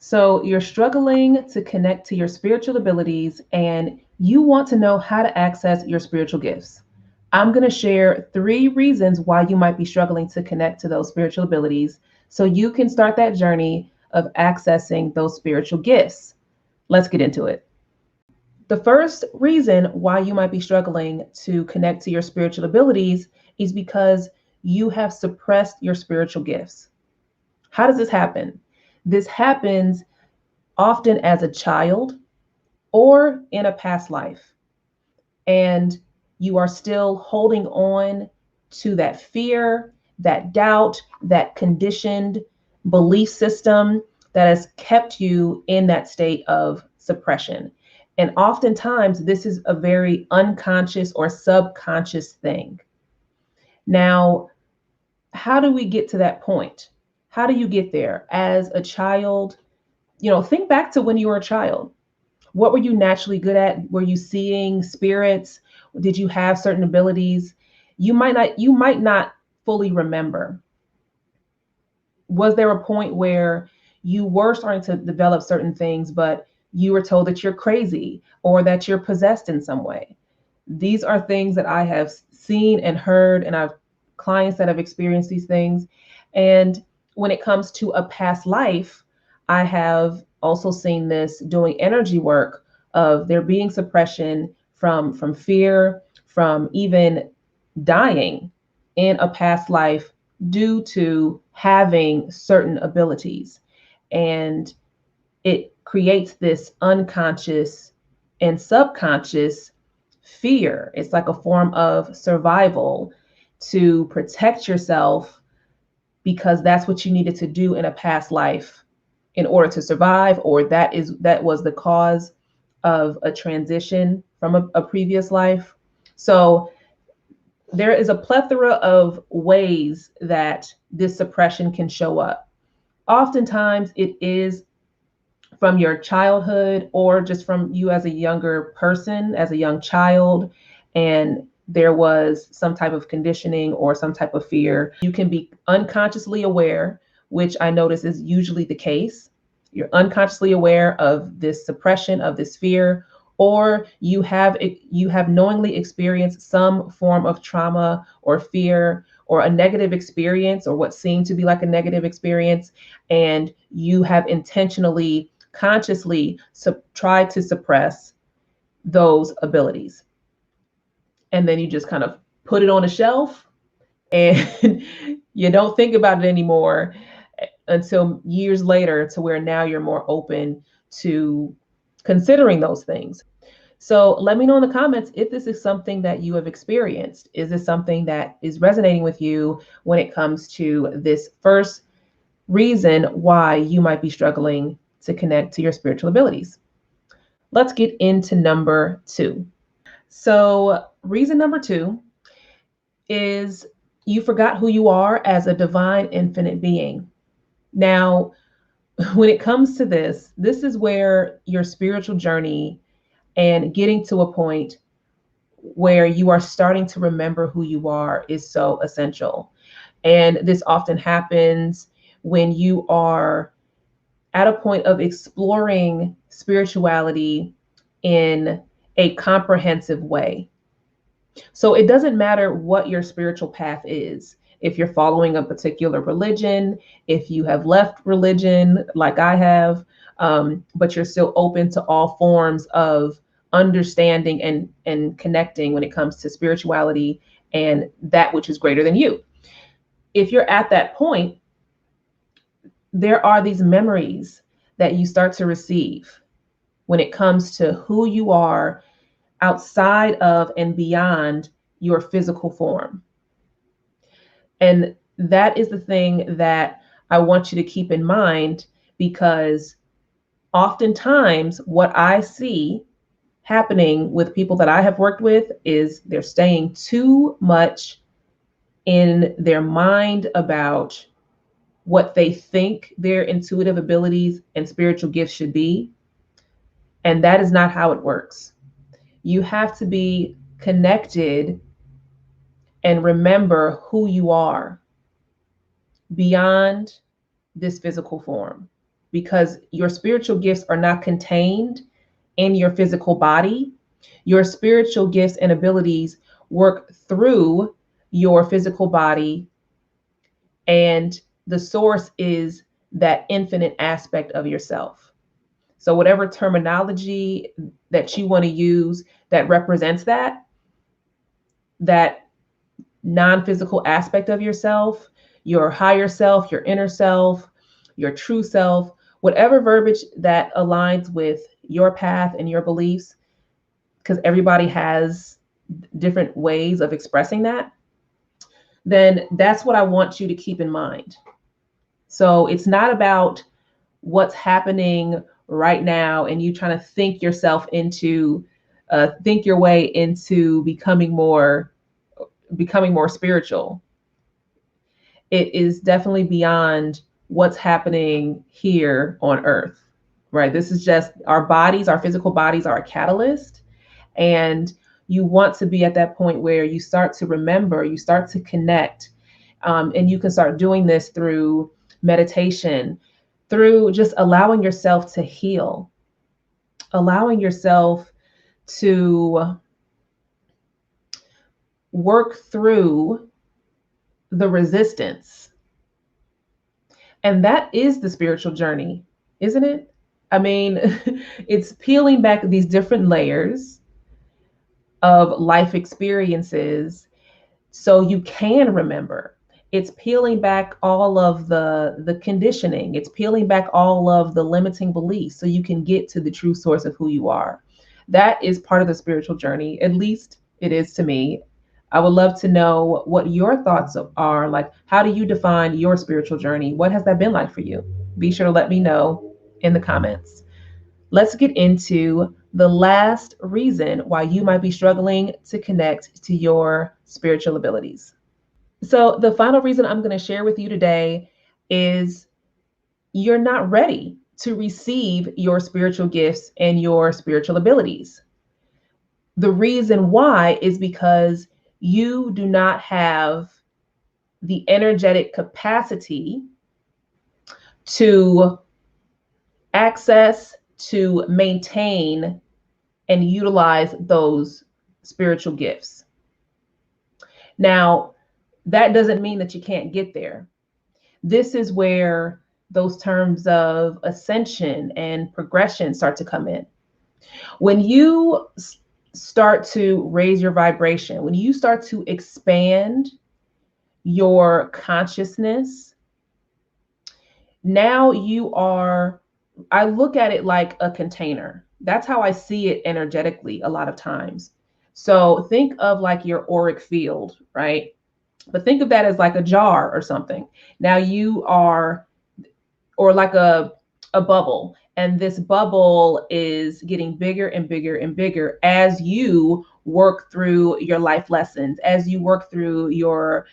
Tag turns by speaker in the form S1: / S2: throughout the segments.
S1: So you're struggling to connect to your spiritual abilities and you want to know how to access your spiritual gifts. I'm going to share 3 reasons why you might be struggling to connect to those spiritual abilities so you can start that journey of accessing those spiritual gifts. Let's get into it. The first reason why you might be struggling to connect to your spiritual abilities is because you have suppressed your spiritual gifts. How does this happen? This happens often as a child or in a past life. And you are still holding on to that fear, that doubt, that conditioned belief system that has kept you in that state of suppression. And oftentimes, this is a very unconscious or subconscious thing. Now, how do we get to that point? How do you get there? As a child, think back to when you were a child. What were you naturally good at? Were you seeing spirits? Did you have certain abilities? You might not fully remember. Was there a point where you were starting to develop certain things, but you were told that you're crazy or that you're possessed in some way? These are things that I have seen and heard, and I've clients that have experienced these things. And when it comes to a past life, I have also seen this doing energy work of there being suppression from fear, from even dying in a past life due to having certain abilities. And it creates this unconscious and subconscious fear. It's like a form of survival to protect yourself because that's what you needed to do in a past life in order to survive, or that was the cause of a transition from a previous life. So there is a plethora of ways that this suppression can show up. Oftentimes it is from your childhood or just from you as a younger person, as a young child, and there was some type of conditioning or some type of fear. You can be unconsciously aware, which I notice is usually the case. You're unconsciously aware of this suppression, of this fear, or you have knowingly experienced some form of trauma or fear or a negative experience or what seemed to be like a negative experience, and you have intentionally consciously try to suppress those abilities. And then you just kind of put it on a shelf and you don't think about it anymore until years later, to where now you're more open to considering those things. So let me know in the comments if this is something that you have experienced. Is this something that is resonating with you when it comes to this first reason why you might be struggling to connect to your spiritual abilities? Let's get into number 2. So, reason number 2 is you forgot who you are as a divine infinite being. Now, when it comes to this is where your spiritual journey and getting to a point where you are starting to remember who you are is so essential. And this often happens when you are at a point of exploring spirituality in a comprehensive way. So it doesn't matter what your spiritual path is. If you're following a particular religion, if you have left religion like I have, but you're still open to all forms of understanding and connecting when it comes to spirituality and that which is greater than you. If you're at that point, there are these memories that you start to receive when it comes to who you are outside of and beyond your physical form. And that is the thing that I want you to keep in mind, because oftentimes what I see happening with people that I have worked with is they're staying too much in their mind about what they think their intuitive abilities and spiritual gifts should be. And that is not how it works. You have to be connected and remember who you are beyond this physical form. because your spiritual gifts are not contained in your physical body. Your spiritual gifts and abilities work through your physical body, and the source is that infinite aspect of yourself. So, whatever terminology that you want to use that represents that non-physical aspect of yourself, your higher self, your inner self, your true self, whatever verbiage that aligns with your path and your beliefs, because everybody has different ways of expressing that, then that's what I want you to keep in mind. So it's not about what's happening right now and you trying to think your way into becoming more spiritual. It is definitely beyond what's happening here on earth, right? This is just our bodies, our physical bodies are a catalyst. And you want to be at that point where you start to remember, you start to connect, and you can start doing this through meditation, through just allowing yourself to heal, allowing yourself to work through the resistance. And that is the spiritual journey, isn't it? I mean, it's peeling back these different layers of life experiences so you can remember. It's peeling back all of the conditioning. It's peeling back all of the limiting beliefs so you can get to the true source of who you are. That is part of the spiritual journey. At least it is to me. I would love to know what your thoughts are. Like, how do you define your spiritual journey? What has that been like for you? Be sure to let me know in the comments. Let's get into the last reason why you might be struggling to connect to your spiritual abilities. So, the final reason I'm going to share with you today is you're not ready to receive your spiritual gifts and your spiritual abilities. The reason why is because you do not have the energetic capacity to access, to maintain, and utilize those spiritual gifts. Now, that doesn't mean that you can't get there. This is where those terms of ascension and progression start to come in. When you start to raise your vibration, when you start to expand your consciousness, now I look at it like a container. That's how I see it energetically a lot of times. So think of like your auric field, right? But think of that as like a jar or something. Now or like a bubble. And this bubble is getting bigger and bigger and bigger as you work through your life lessons, as you work through your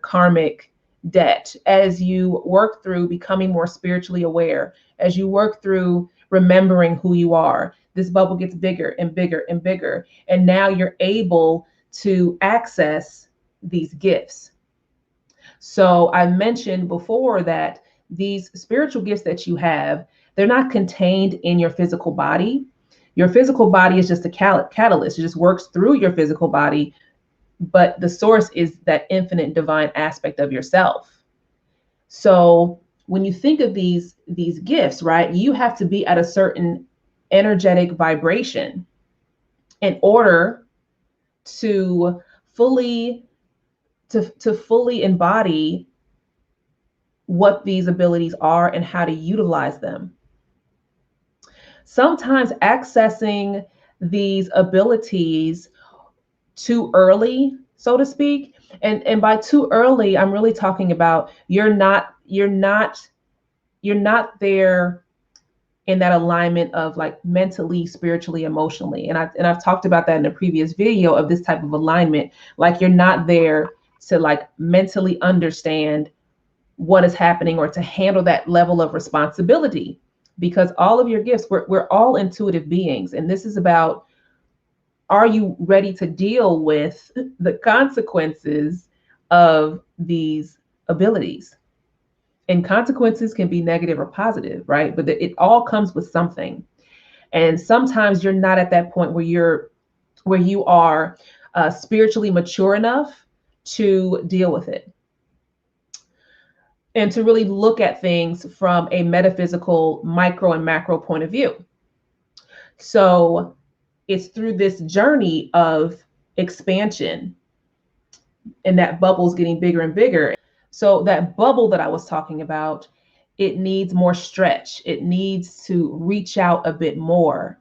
S1: karmic debt, as you work through becoming more spiritually aware, as you work through remembering who you are. This bubble gets bigger and bigger and bigger. And now you're able to access these gifts. So I mentioned before that these spiritual gifts that you have, they're not contained in your physical body. Your physical body is just a catalyst. It just works through your physical body, but the source is that infinite divine aspect of yourself. So when you think of these gifts, right, you have to be at a certain energetic vibration in order to fully embody what these abilities are and how to utilize them. Sometimes accessing these abilities too early, so to speak, and by too early, I'm really talking about you're not there in that alignment of like mentally, spiritually, emotionally. And I've talked about that in a previous video of this type of alignment. Like you're not there to like mentally understand what is happening or to handle that level of responsibility, because all of your gifts, we're all intuitive beings. And this is about, are you ready to deal with the consequences of these abilities? And consequences can be negative or positive, right? But it all comes with something. And sometimes you're not at that point where you are spiritually mature enough to deal with it and to really look at things from a metaphysical micro and macro point of view. So it's through this journey of expansion, and that bubble's getting bigger and bigger. So that bubble that I was talking about, it needs more stretch. It needs to reach out a bit more.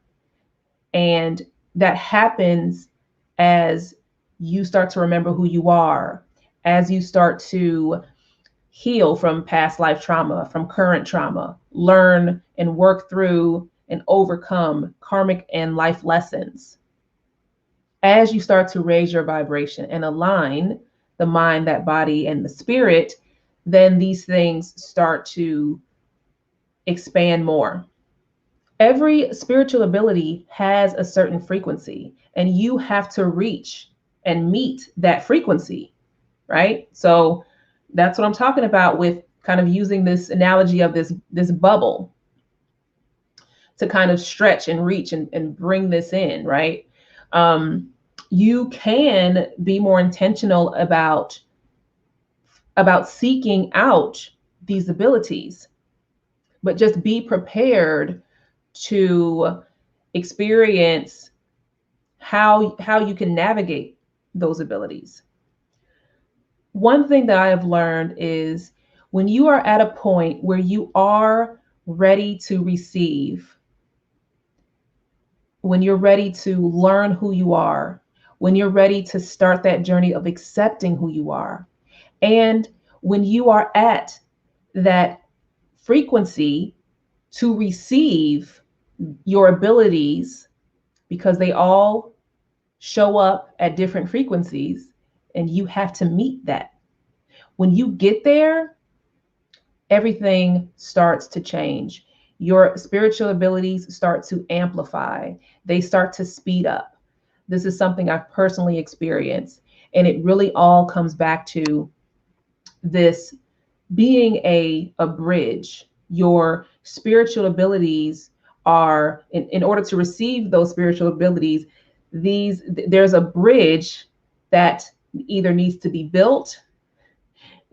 S1: And that happens as you start to remember who you are, as you start to heal from past life trauma, from current trauma, learn and work through and overcome karmic and life lessons. As you start to raise your vibration and align the mind, that body, and the spirit, then these things start to expand more. Every spiritual ability has a certain frequency, and you have to reach and meet that frequency, right? So that's what I'm talking about with kind of using this analogy of this bubble to kind of stretch and reach and bring this in, right? You can be more intentional about seeking out these abilities, but just be prepared to experience how you can navigate those abilities. One thing that I have learned is when you are at a point where you are ready to receive, when you're ready to learn who you are, when you're ready to start that journey of accepting who you are, and when you are at that frequency to receive your abilities, because they all show up at different frequencies and you have to meet that. When you get there, everything starts to change. Your spiritual abilities start to amplify, they start to speed up. This is something I've personally experienced, and it really all comes back to this being a bridge. Your spiritual abilities are, in order to receive those spiritual abilities, there's a bridge that either needs to be built,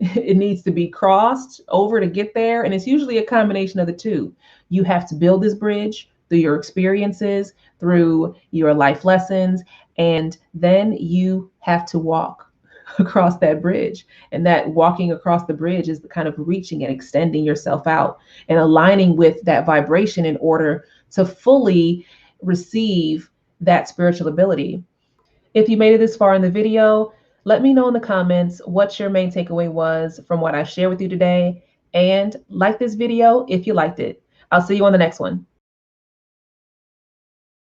S1: it needs to be crossed over to get there, and it's usually a combination of the two. You have to build this bridge through your experiences, through your life lessons, and then you have to walk across that bridge. And that walking across the bridge is the kind of reaching and extending yourself out and aligning with that vibration in order to fully receive that spiritual ability. If you made it this far in the video, let me know in the comments what your main takeaway was from what I shared with you today, and like this video if you liked it. I'll see you on the next one.